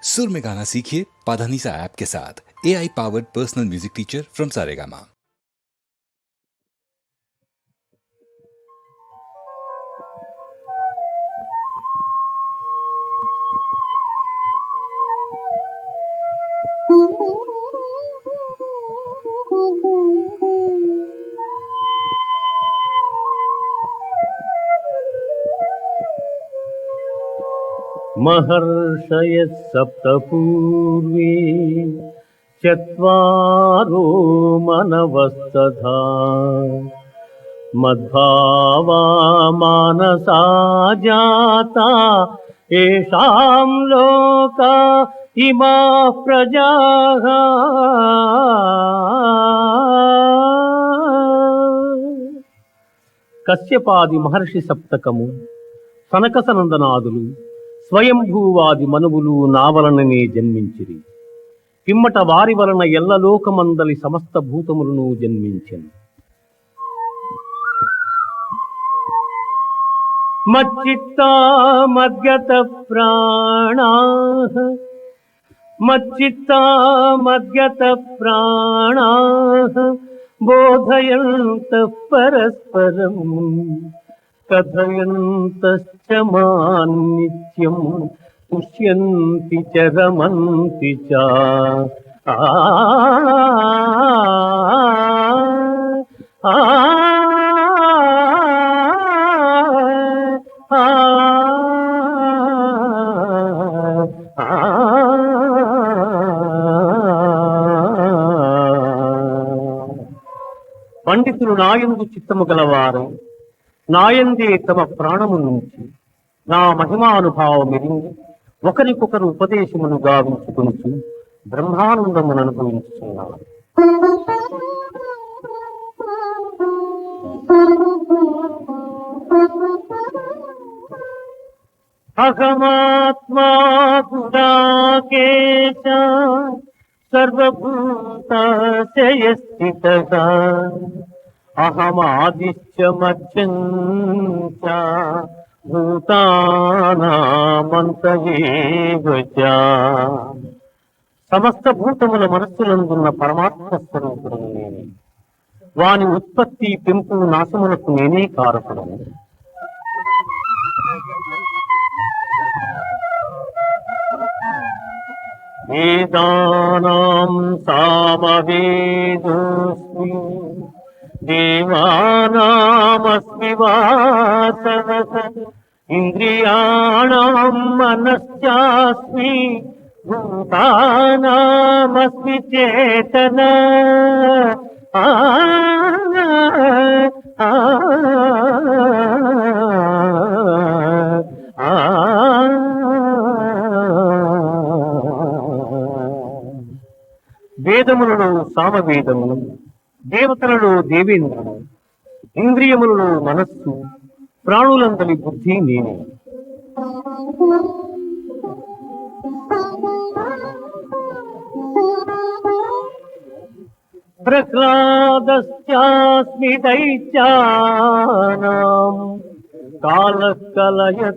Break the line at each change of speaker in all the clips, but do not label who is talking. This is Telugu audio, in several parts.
सुर में गाना सीखिए पाधानीसा ऐप के साथ। AI powered personal music teacher from Saregama.
महर्षयः सप्तपूर्वे चत्वारो मनवस्तथा मद्भावा मानसा जाता येषां लोका इमाः प्रजाः। కశ్యపాది మహర్షి సప్తకము సనక సనందనాదులు స్వయంభూవాది మనువులు నా వలననే జన్మించిరి. పిమ్మట వారి వలన ఎల్లలోకమందలి సమస్త భూతములను జన్మించెను. మచ్చిత్తా మద్గత ప్రాణాః మచ్చిత్తా మద్గత ప్రాణాః బోధయంతః పరస్పరం కథయంతశ్చ మాం నిత్యం పుష్యంతి చ రమంతి చ. పండితులు నాయందు చిత్తము గలవారు నాయందే తమ ప్రాణము నుంచి నా మహిమానుభావమిని ఒకరికొకరు ఉపదేశమును గావించుకుంటూ బ్రహ్మానందమును అనుభవించుతున్నారు. అహమాత్మా గుడాకేశ సర్వభూతాశయ స్థితః అహమాదిశ్చ మధ్యం చ భూతానామంత ఏవ చ. సమస్త భూతముల మనస్సులందున్న పరమాత్మ స్వరూపుడను నేనే. వాని ఉత్పత్తి పెంపు నాశములకు నేనే కారకుడను. వేదానాం సామవేదోస్మి దేవానామస్మి వాసవః ఇంద్రియాణాం మనశ్చాస్మి భూతానామస్మి చేతన. వేదములలో సామవేదములు, దేవతలలో దేవేంద్రుడు, ఇంద్రియములలో మనస్సు, ప్రాణులందరి బుద్ధి నేనే. ప్రహ్లాదశ్చాస్మి దైత్యానాం కాలః కలయతామహం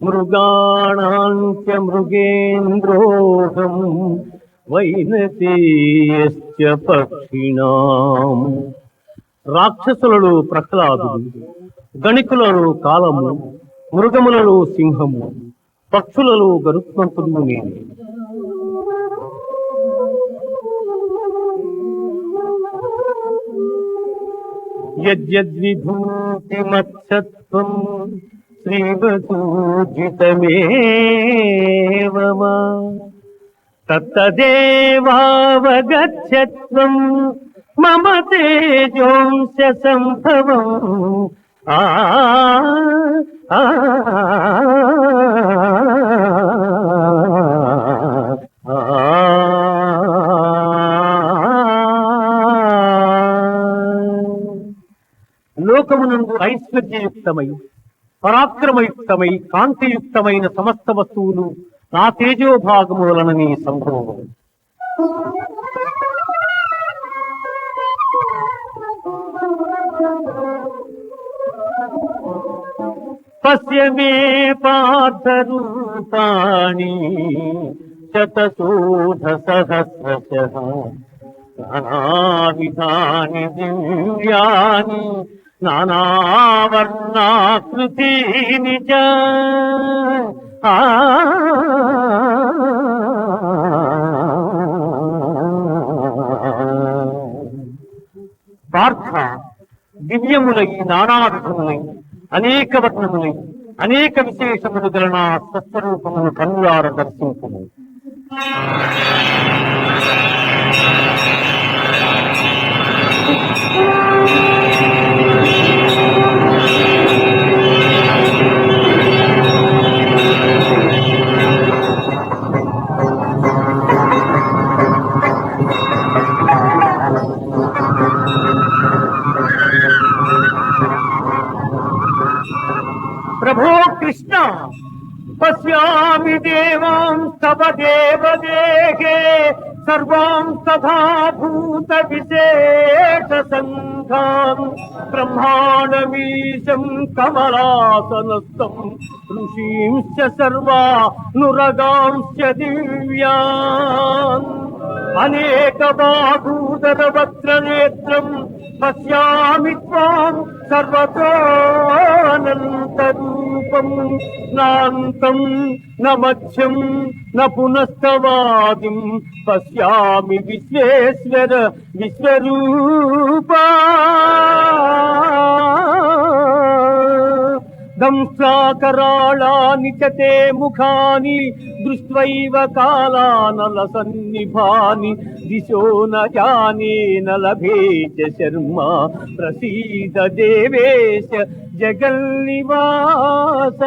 మృగాణాం చ మృగేంద్రోహం వైనతేయశ్చ పక్షిణాం. రాక్షసులలో ప్రహ్లాదుడు, గణికులలో కాలము, మృగములలో సింహము, పక్షులలో గరుత్మంతుడు నేను. యద్యద్విభూతిమత్సత్వం శ్రీవసూజితమేవ వా తత్తదేవావగచ్చత్వం మమ తేజోంశ సంభవం. లోకమునందు ఐశ్వర్యయుక్తమై పరాక్రమయుక్తమై కాంతియుక్తమైన సమస్త వస్తువులు నా తేజోభాగము వలననే సంభవం. పశ్య మే పార్థ రూపాణి శతశోధ సహస్రశః నానావిధాని దివ్యాని నానావర్ణాకృతీని చ పార్థ, దివ్యములై నానావిధములై అనేక వర్ణములై అనేక విశేషములు గల నా స్వస్వరూపమును కన్నులార దర్శించుము. ప్రభో కృష్ణ, పశ్యామి దేవాం తవ దేవదేహే సర్వాం తథా భూత విశేష సంఘాన్ బ్రహ్మాండమీశం కమలాసనస్థం ఋషీంశ్చ సర్వానురగాంశ్చ దివ్యాన్ అనేక బాహూదర వక్ర నేత్రం పశ్యామి త్వాం సర్వతోనంతరూపం నాంతం న మధ్యం న పునస్తవాదిం పశ్యామి విశ్వేశ్వర విశ్వరూపా. దంశాకరాళాని చ తే ముఖాని దృష్ట్వైవ కాలానలసన్నిభాని దిశో న జానే న లభే చ శర్మ ప్రసీద దేవేశ జగన్నివాస.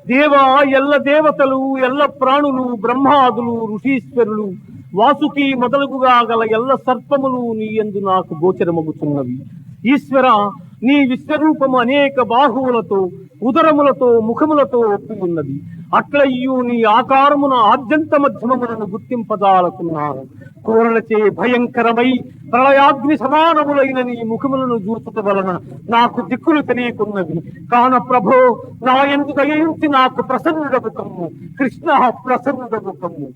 దేవా, ఎల్ల దేవతలు, ఎల్ల ప్రాణులు, బ్రహ్మాదులు, ఋషీశ్వరులు, వాసుకి మొదలుగుగా గల ఎల్ల సర్పములు నీ యందు నాకు గోచరమగుతున్నవి. ఈశ్వర, నీ విశ్వరూపము అనేక బాహువులతో, ఉదరములతో, ముఖములతో ఒప్పి ఉన్నది. అట్లయ్యూ నీ ఆకారమున ఆద్యంత మధ్యమములను గుర్తింపదాలకున్నాను. కోరలచే భయంకరమై ప్రళయాగ్ని సమానములైన నీ ముఖములను చూచుట వలన నాకు దిక్కులు తెలియకున్నవి. కాన ప్రభో, నా యందు దయించి నాకు ప్రసన్నుడవు కమ్ము. కృష్ణ, ప్రసన్నుడవు కమ్ము.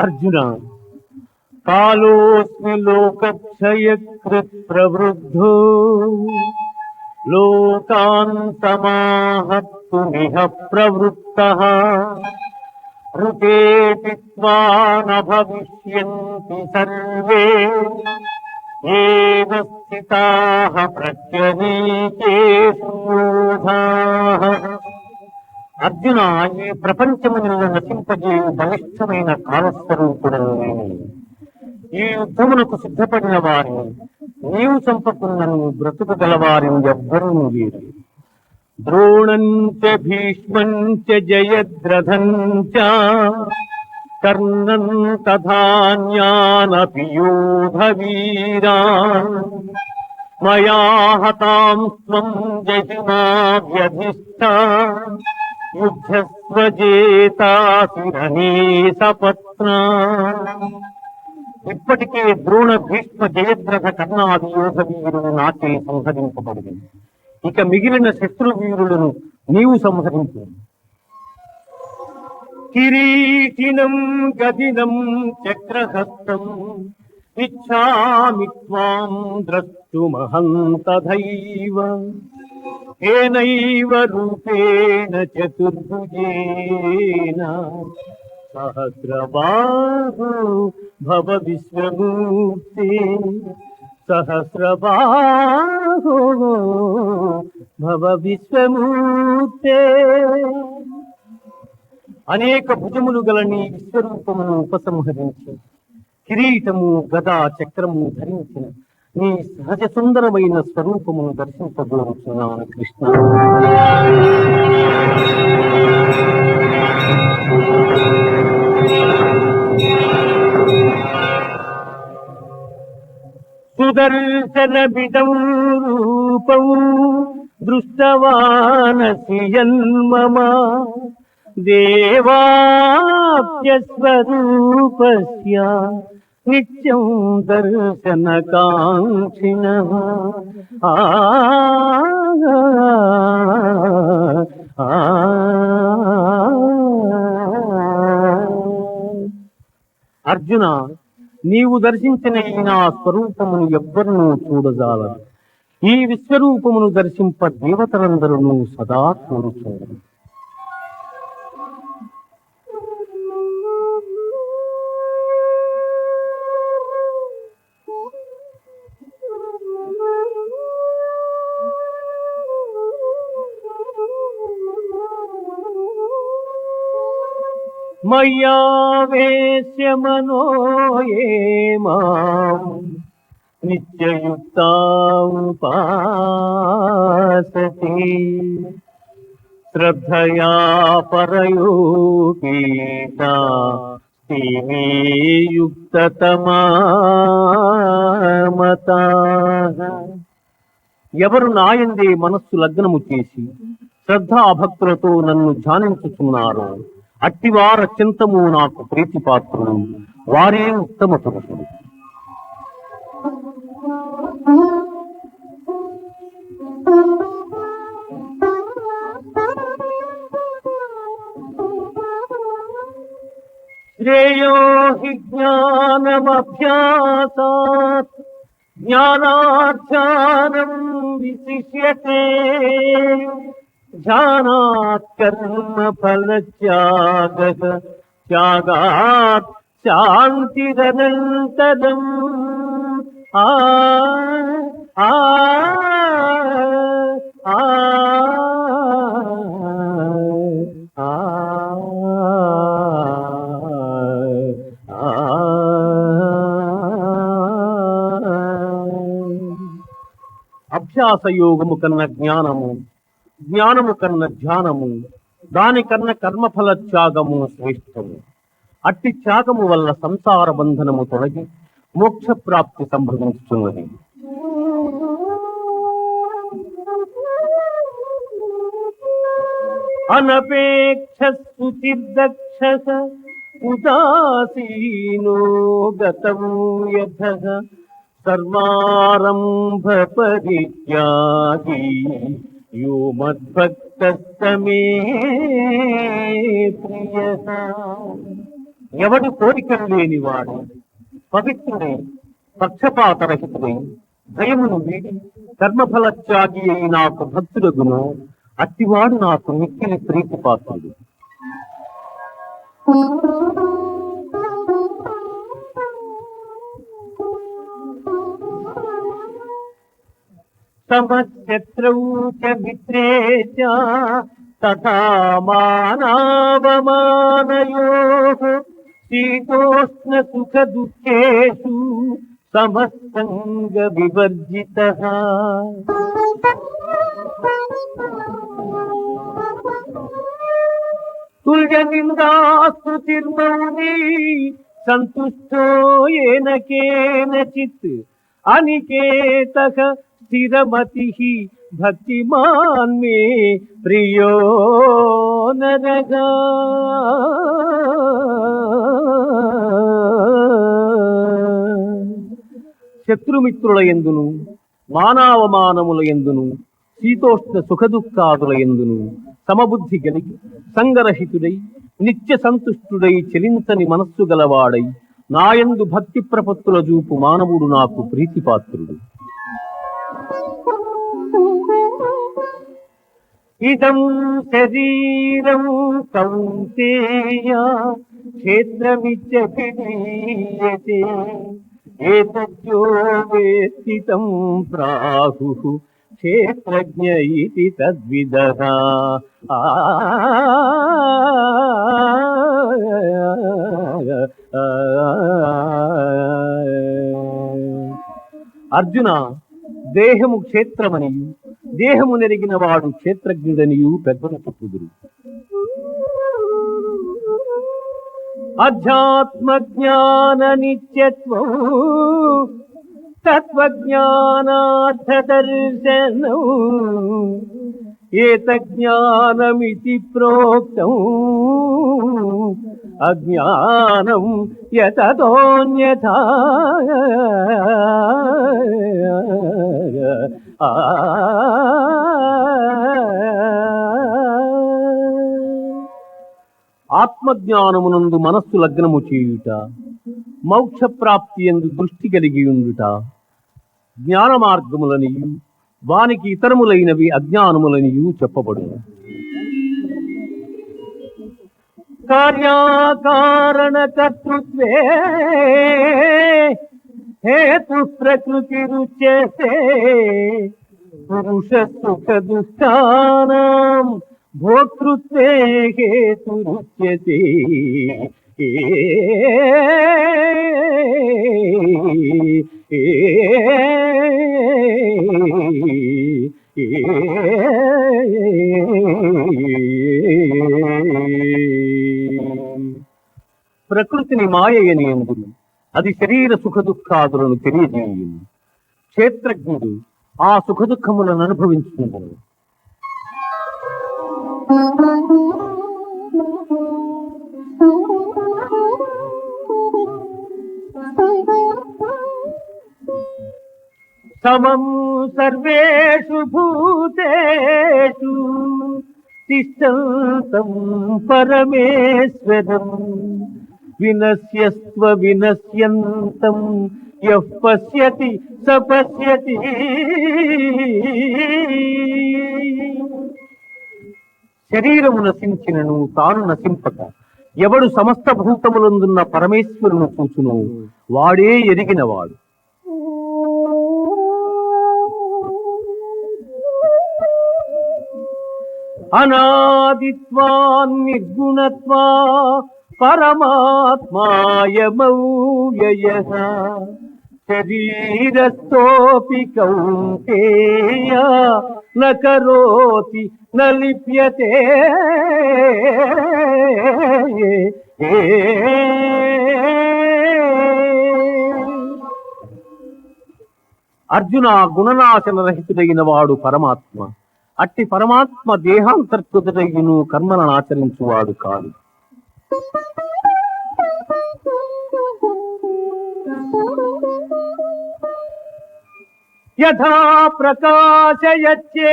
అర్జున, కాలోస్మి లోకక్షయకృత్ ప్రవృద్ధో లోకాన్ సమాహర్తుమిహ ప్రవృత్తః ఋతేపి త్వాన భవిష్యంతి సర్వే ఏవ స్థితాః ప్రత్యనీకేషు యోధాః. అర్జున, ఈ ప్రపంచమును నశింపజేయు బలిష్టమైన కాలస్వరూపుడను నేను. ఈ యుద్ధమునకు సిద్ధపడిన వారిని నీవు చంపకున్నను బ్రతుకగలవారిని ఎవ్వరూ లేరు. ద్రోణంచ భీష్మంచ జయద్రథంచ కర్ణం తథాన్యానపి యోధవీరాన్ మయా హతాం త్వం జహిమాభ్యధిష్ఠా యుద్ధస్వజేతాసి రణే సపత్నా. ఇప్పటికే ద్రోణ, భీష్మ, జయద్రథ, కర్ణాది యోధ వీరులు నాకే సంహరింపబడింది. ఇక మిగిలిన శత్రు వీరులను నీవు సంహరించు. కిరీటినం గదినం చక్రహస్తం ఇచ్ఛామి త్వాం ద్రష్టుమహం తథైవ ఏనైవ రూపేణ చతుర్భుజేన సహస్రబాహు భవ విశ్వమూర్తే. సహస్రబాహు భవ విశ్వమూర్తే. అనేక భుజములు గల నీ విశ్వరూపమును ఉపసంహరించి కిరీటము, గదా, చక్రము ధరించిన నీ సహజ సుందరమైన స్వరూపమును దర్శించగోరుచున్నాను కృష్ణ. సుదర్శనమిదం రూపం దృష్టవానసి యన్మమ దేవాప్యస్వరూపస్య నిత్యం దర్శనకాంక్షిణః. ఆ అర్జున, నీవు దర్శించిన ఈ నా స్వరూపమును ఎవ్వరూ చూడజాలరు. ఈ విశ్వరూపమును దర్శింప దేవతలందరూ సదా కోరుచున్నారు. మయ్యావేశ్య మనో యే మాం నిత్యయుక్తాముపాసతే శ్రద్ధయా పరయోగేనా తే మే యుక్తతమా మతాః. ఎవరు నాయందే మనస్సు లగ్నము చేసి శ్రద్ధాభక్తులతో నన్ను ధ్యానించుచున్నారో అట్టివార చింతము నాకు ప్రీతిపాత్రులు, వారే ఉత్తమ పురుషులు. శ్రేయో హి జ్ఞానమభ్యాసాత్ జ్ఞానాధ్యానం విశిష్యతే ధ్యానాత్ కర్మ ఫలత్యాగః త్యాగాత్ శాంతిరనంతరం. ఆ ఆ ఆ అభ్యాస యోగము కన్న జ్ఞానము, జ్ఞానము కన్న ధ్యానము, దానికన్న కర్మఫల త్యాగము శ్రేష్టము. అట్టి త్యాగము వల్ల సంసార బంధనము తొలగి మోక్ష ప్రాప్తి సంభవించుతున్నది. అనపేక్ష స్తుతిర్దక్ష ఉదాసీనో గతం యథః సర్వారంభ పరిత్యాగి యో మద్భక్తస్తమే ప్రియః. ఎవడు కోరికలు లేనివాడు, పవిత్రుడై పక్షపాతరహితుడై భయమును వీడి కర్మఫల త్యాగి అయి నాకు భక్తుడగును, అట్టివాడు నాకు మిక్కిలి ప్రీతిపాత్రుడు. సమశత్రౌ చ మిత్రే చ తథా మానావమానయోః శీతోష్ణ సుఖ దుఃఖేషు సమసంగ వివర్జితః. తుల్య నిందాస్తుతిర్మౌని సంతుష్టో ఏన కేనచిత్ అనికేతః స్థిరమతిః భక్తిమాన్ మే ప్రియో నరః. శత్రుమిత్రుల యందును మానవమానముల యందును శీతోష్ణ సుఖదుఃఖాదుల యందును సమబుద్ధి కలిగి సంగరహితుడై నిత్య సంతుష్టుడై చెలించని మనస్సు గలవాడై నాయందు భక్తి ప్రపత్తుల చూపు మానవుడు నాకు ప్రీతిపాత్రుడు. ఇదం శరీరం కౌంతేయ క్షేత్రమిత్యభిధీయతే ఏతద్యో వేత్తి తం ప్రాహుః క్షేత్రజ్ఞ ఇతి తద్విదః. అర్జున, దేహము క్షేత్రమనియు దేహము నెరిగిన వాడు క్షేత్రజ్ఞుడనియు పెద్దలు చెప్పుదురు. అధ్యాత్మ జ్ఞాన నిత్యత్వం తత్వజ్ఞానార్థదర్శనం ఏతజ్ఞానమితి ప్రోక్తం అజ్ఞానం యతదోన్యథా. ఆత్మజ్ఞానమునందు మనస్సు లగ్నము చేయుట, మోక్ష ప్రాప్తి యందు దృష్టి కలిగి ఉండుట జ్ఞాన మార్గములనియు, వానికి ఇతరములైనవి అజ్ఞానములనియు చెప్పబడును. కార్యాకారణ కర్తృత్వే హేతు ప్రకృతి రుచ్యతే పురుష సుఖ దుఃఖానాం భోక్తృత్వే హేతు రుచ్యతే. ప్రకృతిని మాయని అందును, అది శరీర సుఖ దుఃఖాదులను తెలియజేయును. క్షేత్రజ్ఞుడు ఆ సుఖ దుఃఖములను అనుభవించుకుంటాడు. సమం సర్వేషు భూతేషు తిష్టంతం పరమేశ్వరం వినశ్యస్వ వినశ్యంతం యః పశ్యతి స పశ్యతి. శరీరము నశించినను తాను నశింపక ఎవడు సమస్త భూతములందున్న పరమేశ్వరును చూచును వాడే ఎరిగినవాడు. అనాదిత్వాన్ నిర్గుణత్వా పరమాత్మాయమవ్యయః శరీరస్థోపి కౌంతేయ న కరోతి న లిప్యతే. అర్జున, గుణనాశన రహితుడైన వాడు పరమాత్మ. అట్టి పరమాత్మ దేహాంతర్కృతుడైన కర్మలను ఆచరించువాడు కాదు. యథా ప్రకాశయచ్చేకః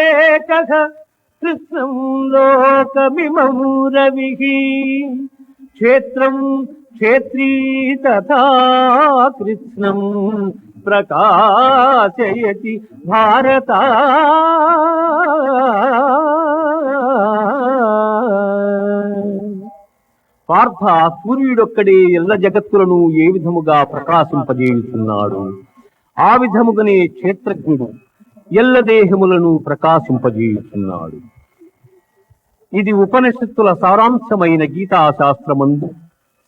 కృష్ణం లోకమిమం రవిః క్షేత్రం క్షేత్రీ తథా కృష్ణం ప్రకాశయతి భారత. పార్థ, సూర్యుడొక్కడే ఎల్ల జగత్తులను ఏ విధముగా ప్రకాశింపజేయుతున్నాడు, ఆ విధముగానే క్షేత్రజ్ఞుడు ఎల్ల దేహములను ప్రకాశింపజేయుతున్నాడు. ఇది ఉపనిషత్తుల సారాంశమైన గీతాశాస్త్రమందు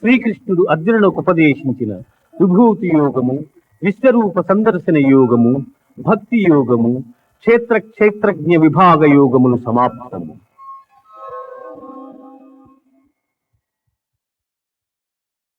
శ్రీకృష్ణుడు అర్జునులకు ఉపదేశించిన విభూతి యోగము, విశ్వరూప సందర్శన యోగము, భక్తి యోగము, క్షేత్రజ్ఞ విభాగ యోగములు సమాప్తము.